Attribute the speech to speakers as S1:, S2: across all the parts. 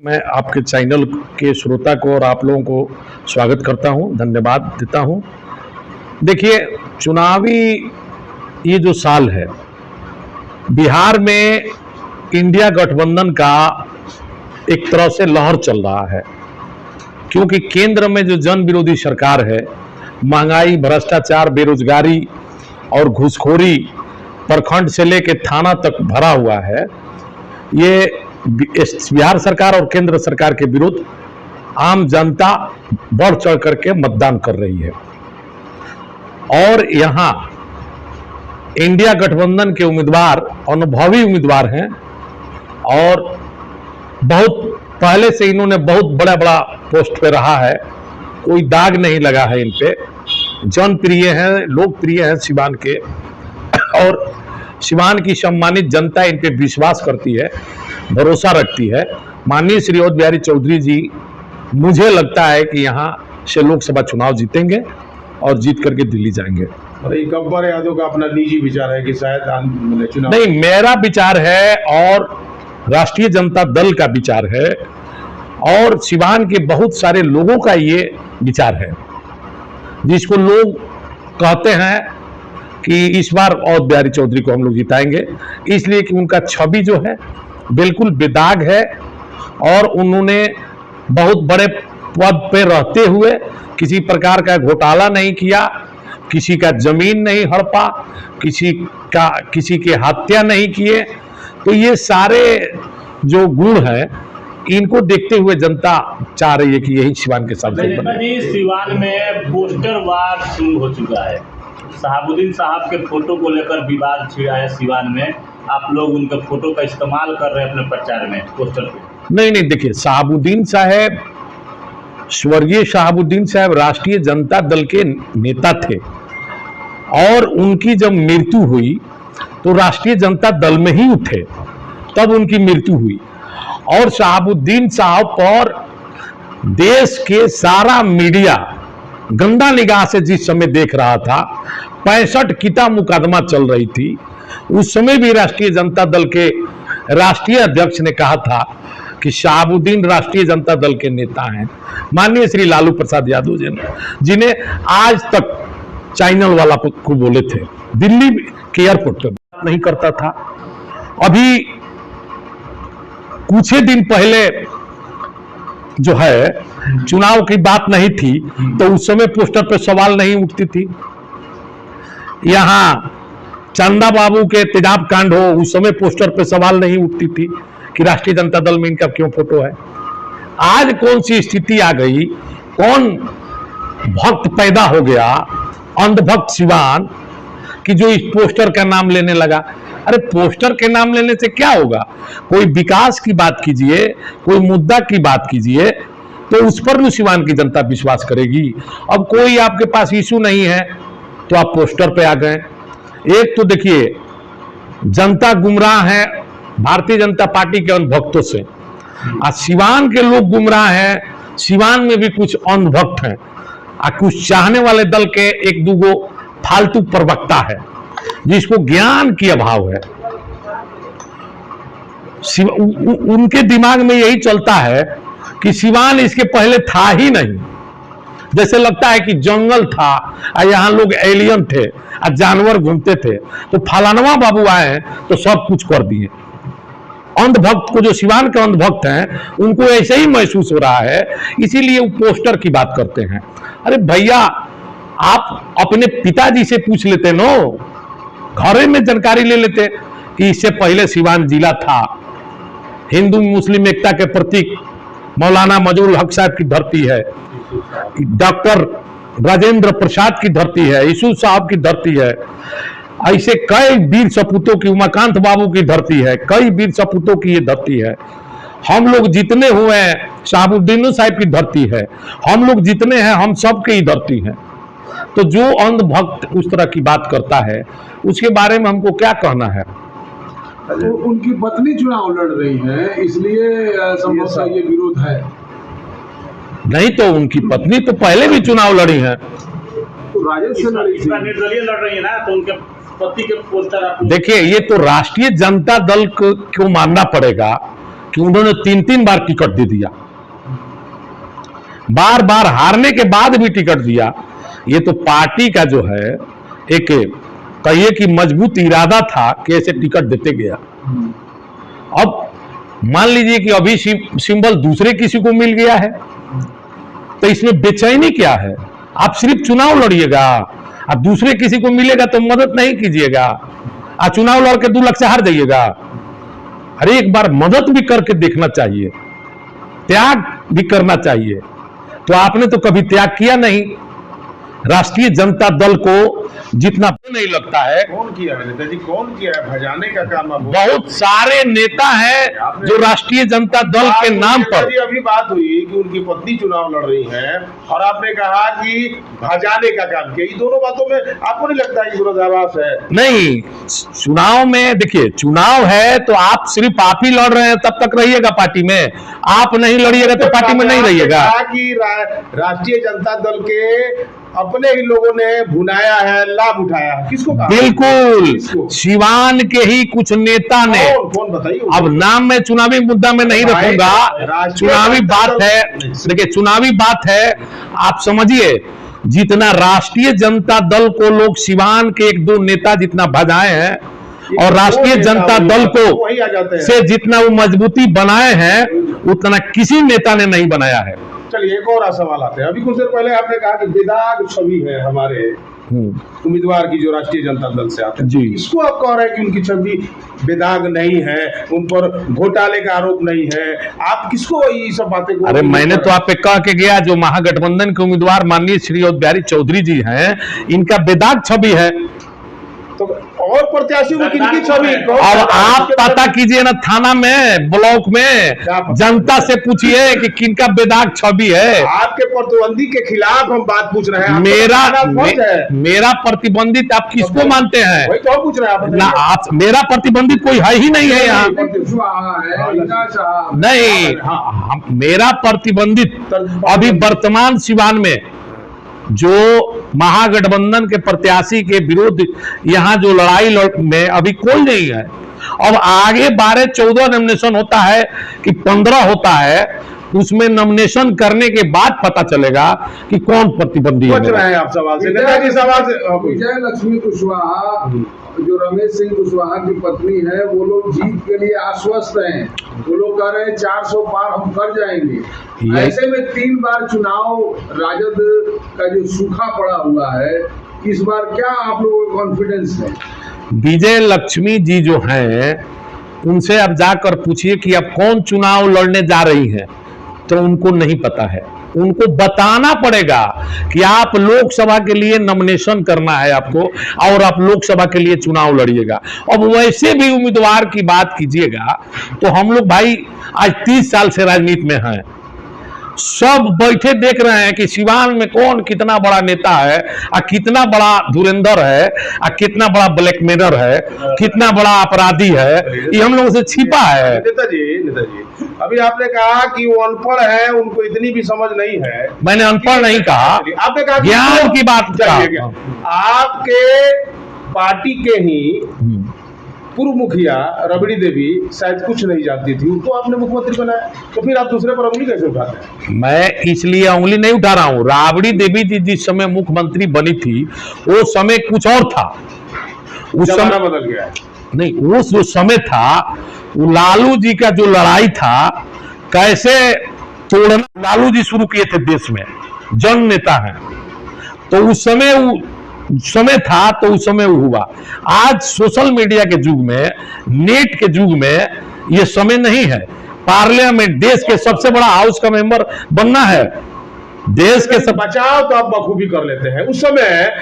S1: मैं आपके चैनल के श्रोता को और आप लोगों को स्वागत करता हूं, धन्यवाद देता हूं। देखिए, चुनावी ये जो साल है, बिहार में इंडिया गठबंधन का एक तरह से लहर चल रहा है, क्योंकि केंद्र में जो जन विरोधी सरकार है, महंगाई, भ्रष्टाचार, बेरोजगारी और घूसखोरी प्रखंड से लेकर थाना तक भरा हुआ है। ये बिहार सरकार और केंद्र सरकार के विरुद्ध आम जनता बढ़ चढ़ करके मतदान कर रही है और यहां इंडिया गठबंधन के उम्मीदवार अनुभवी उम्मीदवार हैं और बहुत पहले से इन्होंने बहुत बड़ा बड़ा पोस्ट पे रहा है, कोई दाग नहीं लगा है इन पे, जनप्रिय हैं, लोकप्रिय हैं सिवान के, और सिवान की सम्मानित जनता इन पे विश्वास करती है, भरोसा रखती है। माननीय श्री अवध बिहारी चौधरी जी, मुझे लगता है कि यहाँ से लोकसभा चुनाव जीतेंगे और जीत करके दिल्ली जाएंगे।
S2: और गब्बर यादव का अपना निजी विचार है कि शायद चुनाव
S1: नहीं, मेरा विचार है और राष्ट्रीय जनता दल का विचार है और सिवान के बहुत सारे लोगों का ये विचार है, जिसको लोग कहते हैं कि इस बार अवध बिहारी चौधरी को हम लोग जिताएंगे, इसलिए कि उनका छवि जो है बिल्कुल बेदाग है और उन्होंने बहुत बड़े पद पे रहते हुए किसी प्रकार का घोटाला नहीं किया, किसी का जमीन नहीं हड़पा, किसी के हत्या नहीं किए। तो ये सारे जो गुण हैं, इनको देखते हुए जनता चाह रही है कि यही सिवान के साथ
S3: बने। सिवान में पोस्टर वार शुरू हो चुका है, शहाबुद्दीन साहब के फोटो को लेकर विवाद छिड़ा है सिवान में। आप लोग उनके फोटो का इस्तेमाल कर रहे हैं अपने प्रचार में, पोस्टर पे।
S1: नहीं, देखिए, शहाबुद्दीन साहब, स्वर्गीय शहाबुद्दीन साहब राष्ट्रीय जनता दल के नेता थे और उनकी जब मृत्यु हुई तो राष्ट्रीय जनता दल में ही उठे, तब उनकी मृत्यु हुई। और शहाबुद्दीन साहब पर देश के सारा मीडिया गंदा निगाह से जिस समय देख रहा था, 65 किता मुकदमा चल रही थी, उस समय भी राष्ट्रीय जनता दल के राष्ट्रीय अध्यक्ष ने कहा था कि शहाबुद्दीन राष्ट्रीय जनता दल के नेता हैं। माननीय श्री लालू प्रसाद यादव जी ने, जिन्हें आज तक चैनल वाला को बोले थे, दिल्ली के एयरपोर्ट पर बात नहीं करता था। अभी कुछ ही दिन पहले जो है चुनाव की बात नहीं थी, तो उस समय पोस्टर पे सवाल नहीं उठती थी। यहां चंदा बाबू के तेजाब कांड हो, उस समय पोस्टर पे सवाल नहीं उठती थी कि राष्ट्रीय जनता दल में इनका क्यों फोटो है। आज कौन सी स्थिति आ गई, कौन भक्त पैदा हो गया, अंधभक्त सिवान, कि जो इस पोस्टर का नाम लेने लगा। अरे पोस्टर के नाम लेने से क्या होगा? कोई विकास की बात कीजिए, कोई मुद्दा की बात कीजिए, तो उस पर भी सिवान की जनता विश्वास करेगी। अब कोई आपके पास इशू नहीं है तो आप पोस्टर पे आ गए। एक तो देखिए, जनता गुमराह है भारतीय जनता पार्टी के अंधभक्तों से, और सिवान के लोग गुमराह हैं। सिवान में भी कुछ अंधभक्त हैं और कुछ चाहने वाले दल के एक दूगो फालतू प्रवक्ता है, जिसको ज्ञान की अभाव है। उनके दिमाग में यही चलता है कि सिवान इसके पहले था ही नहीं, जैसे लगता है कि जंगल था और यहाँ लोग एलियन थे और जानवर घूमते थे, तो फलानवा बाबू आए तो सब कुछ कर दिए। अंधभक्त को, जो सिवान के अंधभक्त हैं, उनको ऐसे ही महसूस हो रहा है, इसीलिए वो पोस्टर की बात करते हैं। अरे भैया, आप अपने पिताजी से पूछ लेते नो, घरे में जानकारी ले लेते कि इससे पहले सिवान जिला था। हिंदू मुस्लिम एकता के प्रतीक मौलाना मजरूल हक साहब की धरती है, डॉक्टर राजेंद्र प्रसाद की धरती है, यीशु साहब की धरती है, ऐसे कई वीर सपूतों की, उमाकांत बाबू की धरती है, कई वीर सपूतों की ये धरती है। हम लोग जितने हुए हैं, शहाबुद्दीन साहब की धरती है, हम लोग जितने हैं, हम सब की धरती है। तो जो अंधभक्त उस तरह की बात करता है, उसके बारे में हमको क्या कहना है?
S2: तो उनकी पत्नी चुनाव लड़ रही है, इसलिए संभवतः ये विरोध है।
S1: नहीं तो उनकी पत्नी तो पहले भी चुनाव लड़ी है,
S2: तो राजेश से
S3: निर्दलीय लड़ रही है ना, तो उनके पति के पोस्टर।
S1: देखिए, ये तो राष्ट्रीय जनता दल को मानना पड़ेगा कि उन्होंने 3-3 बार टिकट दे दिया, बार बार हारने के बाद भी टिकट दिया। ये तो पार्टी का जो है एक कहिए कि मजबूत इरादा था कि ऐसे टिकट देते गया। अब मान लीजिए कि अभी सिंबल दूसरे किसी को मिल गया है, तो इसमें बेचैनी क्या है? आप सिर्फ चुनाव लड़िएगा, अब दूसरे किसी को मिलेगा तो मदद नहीं कीजिएगा, और चुनाव लड़ के 2 लाख से हार जाइएगा। अरे एक बार मदद भी करके देखना चाहिए, त्याग भी करना चाहिए। तो आपने तो कभी त्याग किया नहीं। राष्ट्रीय जनता दल को जितना नहीं लगता है,
S4: कौन किया है नेताजी, कौन किया है? भजाने का काम अब
S1: बहुत सारे नेता हैं जो राष्ट्रीय जनता दल के नाम पर।
S4: अभी बात हुई कि उनकी पत्नी चुनाव लड़ रही है और आपने कहा कि भजाने का काम किया। ये दोनों बातों में आपको नहीं लगता कि विरोधाभास है?
S1: नहीं, चुनाव में देखिए, चुनाव है तो आप सिर्फ आप ही लड़ रहे हैं तब तक रहिएगा पार्टी में, आप नहीं लड़िएगा तो पार्टी में नहीं रहिएगा।
S4: कि राष्ट्रीय जनता दल के अपने ही लोगों ने भुनाया है, लाभ उठाया है, किसको कहा?
S1: बिल्कुल, सिवान के ही कुछ नेता ने,
S4: कौन बताइए?
S1: अब नाम मैं चुनावी मुद्दा में नहीं रखूंगा, चुनावी बात है, देखिए चुनावी बात है, आप समझिए। जितना राष्ट्रीय जनता दल को लोग सिवान के 1-2 नेता जितना भजाए हैं और राष्ट्रीय जनता दल को से जितना वो मजबूती बनाए हैं, उतना किसी नेता ने नहीं बनाया है।
S4: चलिए एक और सवाल आते हैं। अभी कुछ देर पहले आपने कहा कि बेदाग छवि है हमारे उम्मीदवार की जो राष्ट्रीय जनता दल से आते हैं
S1: जी,
S4: इसको आप कह रहे हैं कि उनकी छवि बेदाग नहीं है, उन पर घोटाले का आरोप नहीं है, आप किसको ये सब बातें?
S1: अरे मैंने तो आप पे कह के गया, जो महागठबंधन के उम्मीदवार माननीय श्री अवध बिहारी चौधरी जी हैं, इनका बेदाग छवि है।
S4: तो और प्रत्याशियों में किनकी छवि?
S1: अब आप पता कीजिए ना, थाना में, ब्लॉक में जनता से पूछिए कि किनका बेदाग छवि है।
S4: आपके प्रतिद्वंदी के खिलाफ हम बात पूछ रहे हैं।
S1: मेरा प्रतिबंधित आप किसको मानते हैं?
S4: वही तो पूछ रहे हैं
S1: ना, आप मेरा प्रतिबंधित कोई है ही नहीं है यहाँ। नहीं, मेरा प्रतिबंधित अभी वर्तमान सिवान में जो महागठबंधन के प्रत्याशी के विरुद्ध यहाँ जो लड़ाई में अभी कोई नहीं है। अब आगे 12-14 नॉमिनेशन होता है कि 15 होता है, उसमें नॉमिनेशन करने के बाद पता चलेगा कि कौन प्रतिबंधी है।
S4: आप सवाल से नेताजी सवाल से
S2: विजय लक्ष्मी कुशवाहा जो रमेश सिंह कुशवाहा की पत्नी है, वो लोग जीत के लिए आश्वस्त हैं। वो लोग कह रहे हैं 400 पार हम कर जाएंगे। ऐसे में 3 बार चुनाव राजद का जो सूखा पड़ा हुआ है, इस बार क्या आप लोगों को कॉन्फिडेंस है?
S1: विजय लक्ष्मी जी जो हैं, उनसे अब जाकर पूछिए कि अब कौन चुनाव लड़ने जा रही हैं, तो उनको नहीं पता है। उनको बताना पड़ेगा कि आप लोकसभा के लिए नॉमिनेशन करना है आपको, और आप लोकसभा के लिए चुनाव लड़िएगा। अब वैसे भी उम्मीदवार की बात कीजिएगा तो हम लोग भाई आज 30 साल से राजनीति में हैं, सब बैठे देख रहे हैं कि सिवान में कौन कितना बड़ा नेता है, और कितना बड़ा धुरंधर है, और कितना बड़ा ब्लैकमेलर है, कितना बड़ा अपराधी है, ये हम लोगों से छिपा है।
S4: नेताजी अभी आपने कहा कि वो अनपढ़ है, उनको इतनी भी समझ नहीं है।
S1: मैंने अनपढ़ नहीं कहा,
S4: आपने कहा
S1: ज्ञान की बात कहा।
S4: आपके पार्टी के ही पूर्व मुखिया रबड़ी देवी शायद कुछ नहीं जानती थी, उनको आपने मुख्यमंत्री बनाया, तो फिर आप दूसरे पर उंगली कैसे उठाते हैं?
S1: मैं इसलिए उंगली नहीं उठा रहा हूं। राबड़ी देवी जी जिस समय मुख्यमंत्री बनी थी, वो समय कुछ और था। उस समय
S4: बदल गया
S1: नहीं, वो जो समय था, वो लालू जी का जो लड़ाई था, कैसे तोड़ना लालू जी शुरू किए थे देश में, जन नेता हैं, तो उस समय था, तो उस समय वो हुआ। आज सोशल मीडिया के युग में, नेट के युग में ये समय नहीं है। पार्लियामेंट, देश के सबसे बड़ा हाउस का मेंबर बनना है, देश के सब
S4: बचाव तो आप बखूबी कर लेते हैं। उस समय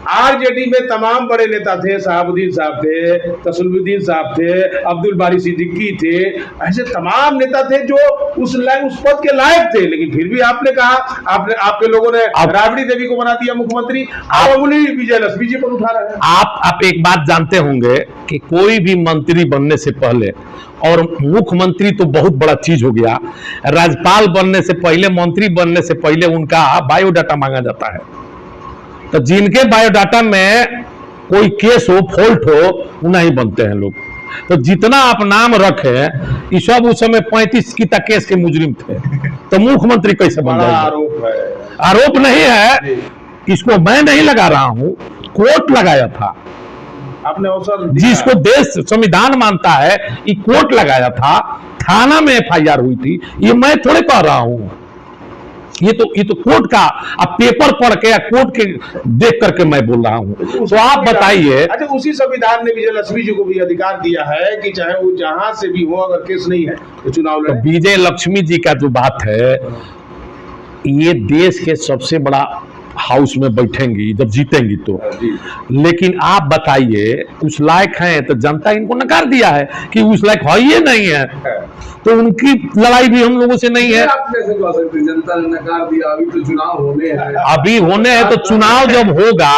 S4: आरजेडी में तमाम बड़े नेता थे, शहाबुद्दीन साहब थे, तसलीमुद्दीन साहब थे, अब्दुल बारी सिद्दीकी थे, ऐसे तमाम नेता थे जो उस पद के लायक थे, लेकिन फिर भी आपने कहा, आपके लोगों ने राबड़ी देवी को बना दिया मुख्यमंत्री। आप उंगली विजय लक्ष्मी जी पर उठा रहे हैं।
S1: आप एक बात जानते होंगे कि कोई भी मंत्री बनने से पहले, और मुख्यमंत्री तो बहुत बड़ा चीज हो गया, राज्यपाल बनने से पहले, मंत्री बनने से पहले उनका बायोडाटा मांगा जाता है। तो जिनके बायोडाटा में कोई केस हो, फॉल्ट हो, वो नहीं बनते हैं लोग। तो जितना आप नाम रखे ये सब उस समय 35 की तक केस के मुजरिम थे, तो मुख्यमंत्री कैसे बन
S4: बड़ा
S1: जाएगा?
S4: आरोप है।
S1: आरोप नहीं है,
S4: जी।
S1: इसको मैं नहीं लगा रहा हूं, कोर्ट लगाया था।
S4: आपने अवसर दिया।
S1: जिसको देश संविधान मानता है, ये कोर्ट लगाया था, थाना में FIR हुई थी। ये मैं थोड़े कह रहा हूं, ये तो कोर्ट का, अब पेपर पढ़ के या कोर्ट के देख करके मैं बोल रहा हूं। तो आप बताइए।
S4: अच्छा, उसी संविधान ने विजयलक्ष्मी जी को भी अधिकार दिया है कि चाहे वो जहां से भी हो, अगर केस नहीं है तो चुनाव
S1: तो
S4: लड़े।
S1: विजय लक्ष्मी जी का जो बात है, ये देश के सबसे बड़ा हाउस में बैठेंगी जब जीतेंगी तो।
S4: जी।
S1: लेकिन आप बताइए, उस लायक हैं तो जनता इनको नकार दिया है कि उस लायक है ही नहीं है, तो उनकी लड़ाई भी हम लोगों से नहीं है।
S2: आप कैसे कह सकते हैं जनता ने नकार दिया? अभी तो चुनाव होने हैं।
S1: अभी होने हैं, तो चुनाव जब होगा,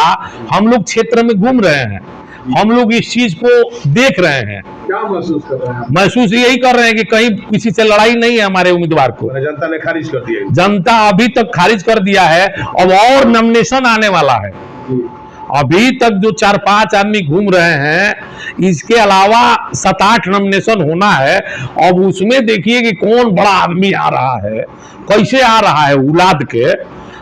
S1: हम लोग क्षेत्र में घूम रहे हैं, हम लोग इस चीज को देख रहे हैं।
S2: क्या महसूस कर रहे हैं आप?
S1: महसूस यही कर रहे हैं कि कहीं किसी से लड़ाई नहीं है हमारे उम्मीदवार को।
S4: जनता ने खारिज कर दिया।
S1: जनता अभी तक खारिज कर दिया है, अब और नॉमिनेशन आने वाला है। अभी तक जो 4-5 आदमी घूम रहे हैं, इसके अलावा 7-8 नॉमिनेशन होना है। अब उसमें देखिए कि कौन बड़ा आदमी आ रहा है, कैसे आ रहा है उलाद के,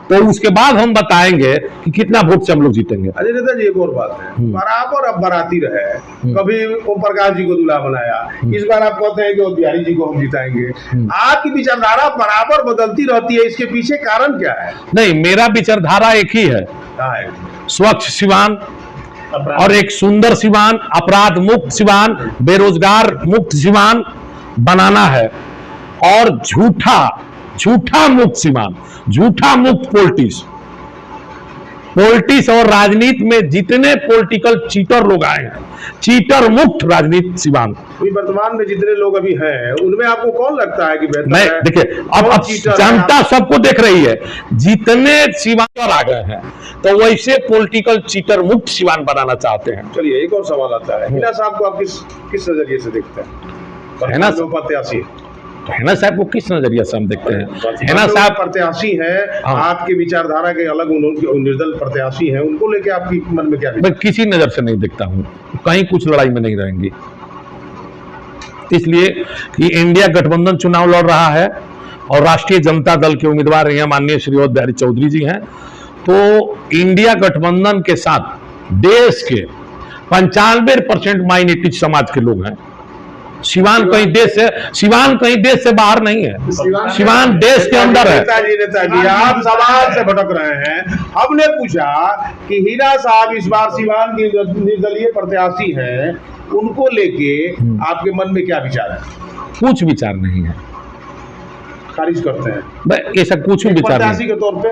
S1: तो उसके बाद हम बताएंगे कि कितना वोट से हम लोग जीतेंगे।
S4: अजय नेता जी, एक और बात है, बराबर अब बाराती रहे। कभी ओम प्रकाश जी को दूल्हा बनाया, इस बार आप कहते हैं कि वो बिहारी जी को हम जिताएंगे। आपकी विचारधारा बराबर बदलती रहती है, इसके पीछे कारण क्या है?
S1: नहीं, मेरा विचारधारा एक ही है,
S4: क्या है?
S1: स्वच्छ सिवान और एक सुंदर सिवान, अपराध मुक्त सिवान, बेरोजगार मुक्त सिवान बनाना है, और झूठा मुक्त सिवान, झूठा मुक्त पॉलिटिक्स और राजनीति में जितने पॉलिटिकल चीटर लोग आए हैं, चीटर मुक्त राजनीति सिवान।
S4: अभी वर्तमान में जितने लोग अभी हैं, उनमें आपको कौन लगता है कि बेहतर
S1: मैं
S4: है?
S1: देखिए, अब जनता सबको देख रही है, जितने सिवान आ गए हैं, तो वैसे पॉलिटिकल चीटर मुक्त सिवान बनाना चाहते हैं।
S4: चलिए, एक और सवाल आता है, हिना साहब को आप किस नजरिए से देखते हैं?
S1: हिना
S4: जो प्रत्याशी
S1: तो हिना साहब को किस नजरिए से हम देखते हैं? हिना
S4: साहब
S1: साहब
S4: प्रत्याशी है,
S1: हाँ।
S4: आपके विचारधारा के अलग निर्दल प्रत्याशी हैं, उनको लेके आपकी मन में क्या है?
S1: मैं किसी नजर से नहीं देखता हूं, कहीं कुछ लड़ाई में नहीं रहेंगी। इसलिए कि इंडिया गठबंधन चुनाव लड़ रहा है और राष्ट्रीय जनता दल के उम्मीदवार यहाँ माननीय श्री अवध बिहारी चौधरी जी हैं, तो इंडिया गठबंधन के साथ देश के 95% माइनॉरिटी समाज के लोग हैं। सिवान कहीं देश से बाहर नहीं है, सिवान देश के अंदर है।
S4: नेताजी, आप सवाल से भटक रहे हैं। हमने पूछा कि हीरा साहब इस बार सिवान की निर्दलीय प्रत्याशी हैं, उनको लेके आपके मन में क्या विचार है?
S1: कुछ विचार नहीं है,
S4: खारिज करते हैं?
S1: ऐसा कुछ भी विचार
S4: प्रत्याशी
S1: नहीं।
S4: के तौर पे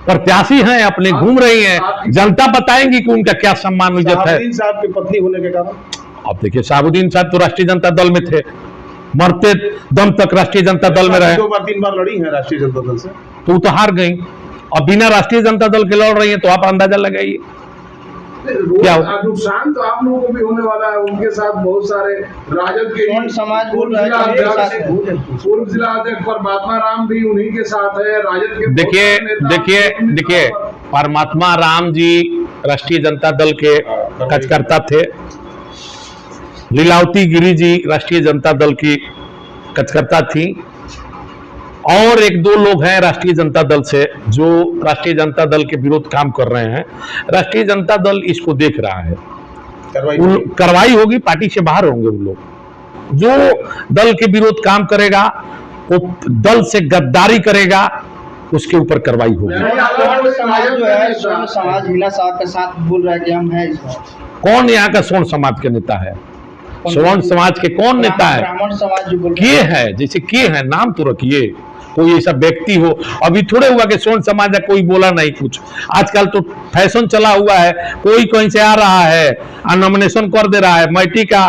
S1: प्रत्याशी हैं, अपने घूम रही हैं, जनता बताएंगी कि उनका क्या सम्मान इज्जत है।
S4: शहाबुद्दीन साहब की पत्नी होने के कारण
S1: अब देखिए, शहाबुद्दीन साहब तो राष्ट्रीय जनता दल में थे, मरते दम तक राष्ट्रीय जनता दल में रहे।
S4: 2-3 बार लड़ी है राष्ट्रीय जनता दल से,
S1: तो वो तो हार गई। अब बिना राष्ट्रीय जनता दल के लड़ रही हैं, तो आप अंदाजा लगाइए क्या हो?
S2: नुकसान तो आप लोगों को भी होने वाला है। उनके साथ बहुत सारे राजद के
S5: समाज
S2: पूर्व जिला अध्यक्ष परमात्मा राम भी उन्हीं के साथ है। राजद के
S1: देखिए, परमात्मा राम जी राष्ट्रीय जनता दल के कार्यकर्ता थे, लीलावती गिरी जी राष्ट्रीय जनता दल की कार्यकर्ता थी, और 1-2 लोग हैं राष्ट्रीय जनता दल से जो राष्ट्रीय जनता दल के विरोध काम कर रहे हैं। राष्ट्रीय जनता दल इसको देख रहा है, कार्रवाई होगी, पार्टी से बाहर होंगे उन लोग। जो दल के विरोध काम करेगा, वो दल से गद्दारी करेगा, उसके ऊपर कार्रवाई होगी।
S5: समाज जो है, स्वर्ण समाज हिना साहब के साथ बोल रहा है कि हम हैं इसमें।
S1: कौन यहाँ का स्वर्ण समाज के नेता है? स्वर्ण समाज के कौन नेता है?
S5: ब्राह्मण समाज जो बोल
S1: के है, जैसे के है, नाम तो रखिए, कोई ऐसा व्यक्ति हो। अभी थोड़े हुआ कि स्वर्ण समाज है, कोई बोला नहीं कुछ। आजकल तो फैशन चला हुआ है, कोई कहीं से आ रहा है, नॉमिनेशन कर दे रहा है, मैट्रिक का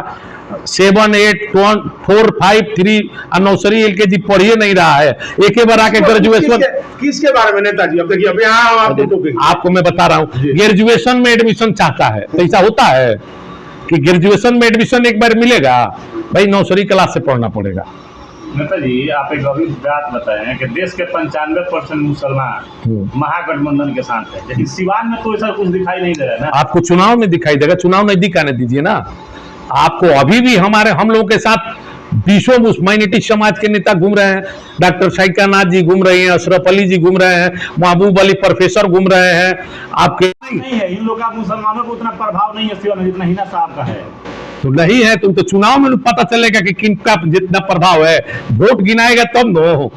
S1: 7, 8, 4, 5, 3 नौसरी LKG पढ़िए नहीं रहा है, एक बार आके ग्रेजुएशन।
S4: किसके बारे में नेताजी? अब देखिए, अब यहाँ
S1: आपको मैं बता रहा हूँ, ग्रेजुएशन में एडमिशन चाहता है, तो ऐसा होता है कि ग्रेजुएशन में एडमिशन एक बार मिलेगा? भाई नौसरी क्लास से पढ़ना पड़ेगा।
S3: नेताजी, आप एक अभी बात बताएं कि देश के 95% मुसलमान महागठबंधन के साथ है, लेकिन सिवान में तो ऐसा कुछ दिखाई नहीं दे रहा है ना।
S1: आपको चुनाव में दिखाई देगा, चुनाव नजदीक आने दीजिए ना। आपको अभी भी हम लोगों के साथ बीसों माइनॉरिटी समाज के नेता घूम रहे हैं। डॉक्टर शाइका नाथ जी घूम रहे हैं, अशरफ अली जी घूम रहे हैं, महबूब अली प्रोफेसर घूम रहे हैं। आपके
S3: नहीं है, इन लोग का मुसलमानों को उतना प्रभाव नहीं है सिवा में जितना हिना साहब का है।
S1: तो नहीं है, तुम तो चुनाव में पता चलेगा कि किनका जितना प्रभाव है, वोट गिनाएगा तब न।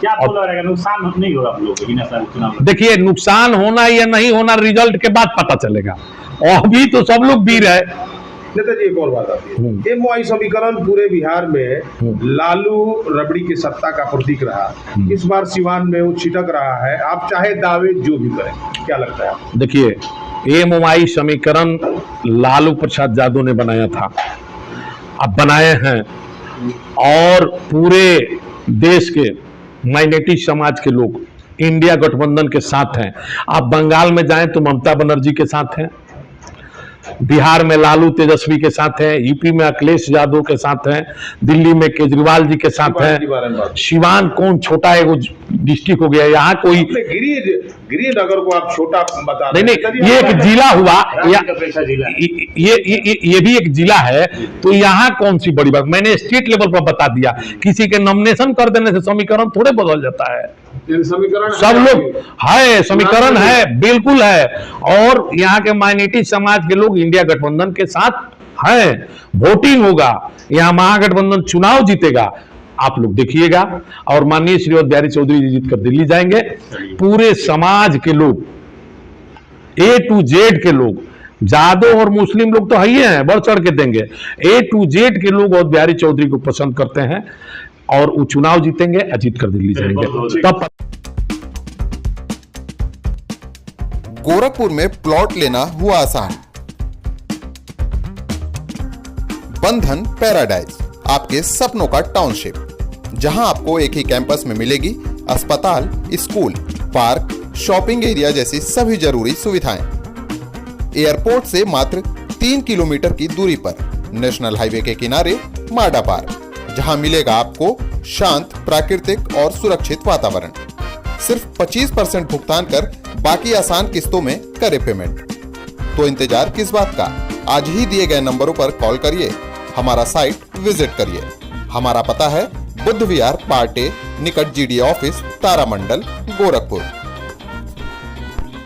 S3: क्या आपको लग रहा है नुकसान नहीं होगा आप लोगों को हिना साहब चुनाव में?
S1: देखिए, नुकसान होना या नहीं होना रिजल्ट के बाद पता चलेगा, और अभी तो सब लोग वीर है।
S4: नेताजी एक और बात आती है, MOI समीकरण पूरे बिहार में लालू रबड़ी की सत्ता का प्रतीक रहा। इस बार सिवान में वो छिटक रहा है। आप चाहे दावे जो भी करें, क्या लगता है आपको?
S1: देखिए, MOI समीकरण लालू प्रसाद यादव ने बनाया था, अब बनाए हैं, और पूरे देश के माइनॉरिटी समाज के लोग इंडिया गठबंधन के साथ हैं। आप बंगाल में जाएं तो ममता बनर्जी के साथ हैं, बिहार में लालू तेजस्वी के साथ है, यूपी में अखिलेश यादव के साथ है, दिल्ली में केजरीवाल जी के साथ है। सिवान कौन छोटा है, वो डिस्ट्रिक्ट हो गया, यहाँ कोई
S4: गिरी नगर को आप छोटा बता
S1: नहीं, ये एक जिला हुआ, ये भी एक जिला है, तो यहाँ कौन सी बड़ी बात। मैंने स्टेट लेवल पर बता दिया, किसी के नॉमिनेशन कर देने से समीकरण थोड़े बदल जाता है।
S2: समीकरण
S1: सब लोग है, समीकरण है, बिल्कुल है, और यहाँ के माइनॉरिटी समाज के लोग इंडिया गठबंधन के साथ हैं। वोटिंग होगा, यहाँ महागठबंधन चुनाव जीतेगा, आप लोग देखिएगा। और माननीय श्रीमती बिहारी चौधरी जी जीतकर दिल्ली जाएंगे। पूरे समाज के लोग, A to Z के लोग, जादव और मुस्लिम लोग तो है ही हैं, बढ़ चढ़ के देंगे। A to Z के लोग और बिहारी चौधरी को पसंद करते हैं, और वो चुनाव जीतेंगे, अजीत कर दिल्ली जाएंगे। तब
S6: गोरखपुर में प्लॉट लेना हुआ आसान। बंधन पैराडाइज, आपके सपनों का टाउनशिप, जहां आपको एक ही कैंपस में मिलेगी अस्पताल, स्कूल, पार्क, शॉपिंग एरिया जैसी सभी जरूरी सुविधाएं। एयरपोर्ट से मात्र 3 किलोमीटर की दूरी पर नेशनल हाईवे के किनारे माडा पार्क, जहां मिलेगा आपको शांत, प्राकृतिक और सुरक्षित वातावरण। सिर्फ 25% भुगतान कर बाकी आसान किस्तों में करें पेमेंट। तो इंतजार किस बात का, आज ही दिए गए नंबरों पर कॉल करिए, हमारा साइट विजिट करिए। हमारा पता है बुद्ध विहार पार्टे निकट GDA ऑफिस, तारामंडल, गोरखपुर।